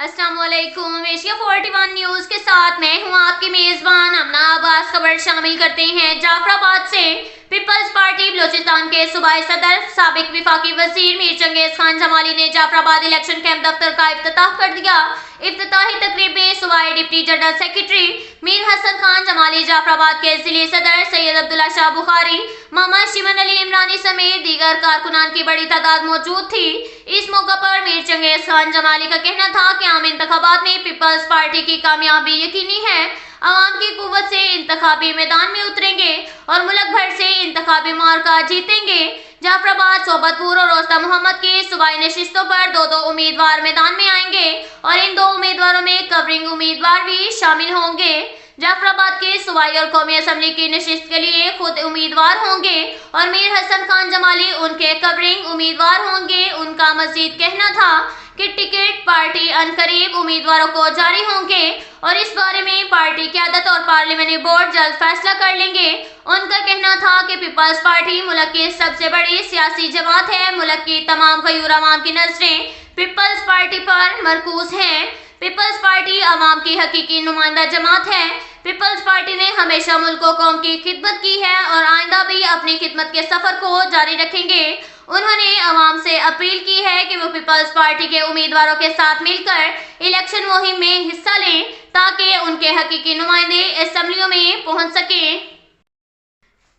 अस्सलाम वालेकुम। Asia 41 news के साथ मैं हूं आपकी मेजबान अमना अब्बास। खबर शामिल करते हैं जाफराबाद से। पीपल्स पार्टी बलोचिस्तान के सूबाई सदर साबिक विफाकी वजीर मीर चंगेज खान जमाली ने जाफराबाद इलेक्शन कैंप दफ्तर का इफ्तिताह कर दिया। इफ्तिताही तकरीब में सूबाई deputy general secretary Mir Hasan Khan Jamali, Jafarabad के जिले सदर सैयद अब्दुल्ला शाह बुखारी, मोहम्मद शिमन अली इमरानी समेत दीगर कारकुनान की बड़ी तादाद मौजूद थी। इस मौका पर मीर चंगेज खान जमाली का कहना था कि आम इंतखाबात में पीपल्स पार्टी की कामयाबी यकीनी है। आवाम की कुव्वत से इंतखाबी मैदान में उतरेंगे और मुल्क भर से इंतखाबी मार्का जीतेंगे। जाफराबाद, सोबतपुर और रोस्ता मोहम्मद की सूबाई नशिस्तों पर दो उम्मीदवार मैदान में आएंगे और इन दो उम्मीदवारों में कवरिंग उम्मीदवार भी शामिल होंगे। जाफराबाद के सूबाई और कौमी असम्बली की नशिस्त के लिए खुद उम्मीदवार होंगे और मीर हसन खान जमाली उनके कवरिंग उम्मीदवार होंगे। उनका मजीद कहना था कि टिकट पार्टी अनकरीब उम्मीदवारों को जारी होंगे और इस बारे में पार्टी क़यादत और पार्लियामेंट्री बोर्ड जल्द फैसला कर लेंगे। उनका कहना था कि पीपल्स पार्टी मुल्क की सबसे बड़ी सियासी जमात है। मुल्क की तमाम गयूर अवाम की नजरें पीपल्स पार्टी पर मरकूज हैं। पीपल्स पार्टी अवाम की हकीकी नुमाइंदा जमात है। पीपल्स पार्टी ने हमेशा मुल्क व कौम की खिदमत की है और आइंदा भी अपनी खिदमत के सफर को जारी रखेंगे। उन्होंने अवाम से अपील की है कि वो पीपल्स पार्टी के उम्मीदवारों के साथ मिलकर इलेक्शन मुहिम में हिस्सा लें ताकि उनके हकीकी नुमाइंदे असेंबलियों में पहुंच सकें।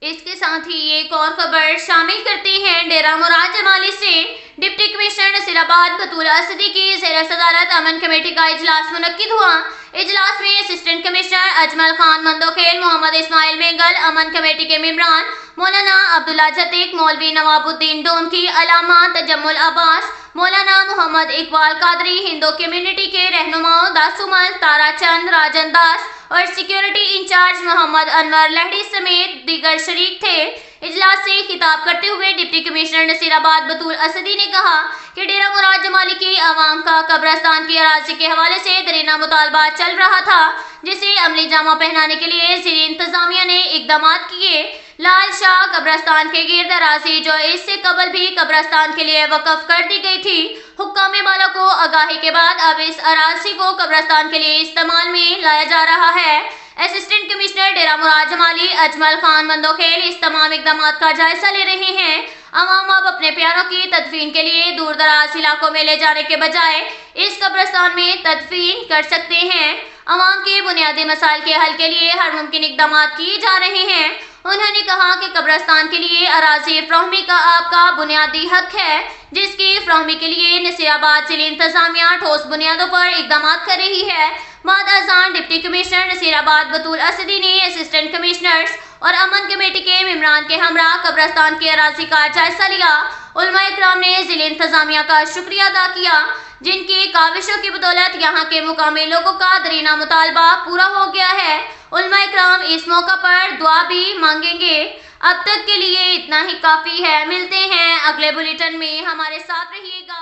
इसके साथ ही एक और खबर शामिल करते हैं डेरा मुराद जमाली से। डिप्टी कमिश्नर नसीराबाद बतूल असदी की ज़ेर सदारत अमन कमेटी का इजलास मुनक्किद हुआ। इजलास में असिस्टेंट कमिश्नर अजमल खान मंदोखेल, मोहम्मद इस्माइल मेंगल, अमन कमेटी के मेंबरान मौलाना अब्दुल्ला जतीक, मौलवी नवाबुद्दीन डोमकी, अलामा तजम्मुल अब्बास, मौलाना मोहम्मद इकबाल कादरी, हिंदू कम्युनिटी के रहनुमाओं दासुमल, ताराचंद, राजन दास और सिक्योरिटी इंचार्ज मोहम्मद अनवर लहड़ी समेत दीगर शरीक थे। इजलास से खिताब करते हुए डिप्टी कमिश्नर नसीराबाद बतूल असदी ने कहा कि डेरा मुराद जमाली की आवाम का कब्रस्तान की अराजी के हवाले से दरीना मुतालबा चल रहा था, जिसे अमली जामा पहनाने के लिए ज़िली इंतजामिया ने इकदाम किए। लाल शाह कब्रस्तान के गिर्द अराजी जो इससे कबल भी कब्रस्तान के लिए वक़फ कर दी गई थी, हुक्काम बाला को आगाही के बाद अब इस अराजी को कब्रस्तान के लिए इस्तेमाल में लाया जा रहा है। असिस्टेंट कमिश्नर डेरा मुराद जमाली अजमल खान मंदोखेल इस तमाम इकदाम का जायजा ले रहे हैं। अवाम अब अपने प्यारों की तदफीन के लिए दूर दराज इलाकों में ले जाने के बजाय इस कब्रस्तान में तदफीन कर सकते हैं। अवाम के बुनियादी मसाइल के हल के लिए हर मुमकिन इकदाम किए जा रहे हैं। उन्होंने कहा कि कब्रस्तान के लिए अराजी फ्राहमी का आपका बुनियादी हक है, जिसकी फ्राहमी के लिए नसीराबाद जिले इंतजामिया ठोस बुनियादों पर इकदाम कर रही है। बाद अजान डिप्टी कमिश्नर नसीराबाद बतूल असदी ने असिस्टेंट कमिश्नर्स और अमन कमेटी के मेंबरान के हमरा कब्रस्तान की अराजी का जायजा लिया। उलमा इकराम ने जिले इंतजामिया का शुक्रिया अदा किया, जिनकी काविशों की बदौलत यहाँ के मुकामी लोगों का दरीना मुतालबा पूरा हो गया है। उलमा इकराम इस मौका पर दुआ भी मांगेंगे। अब तक के लिए इतना ही काफ़ी है। मिलते हैं अगले बुलेटिन में, हमारे साथ रहिएगा।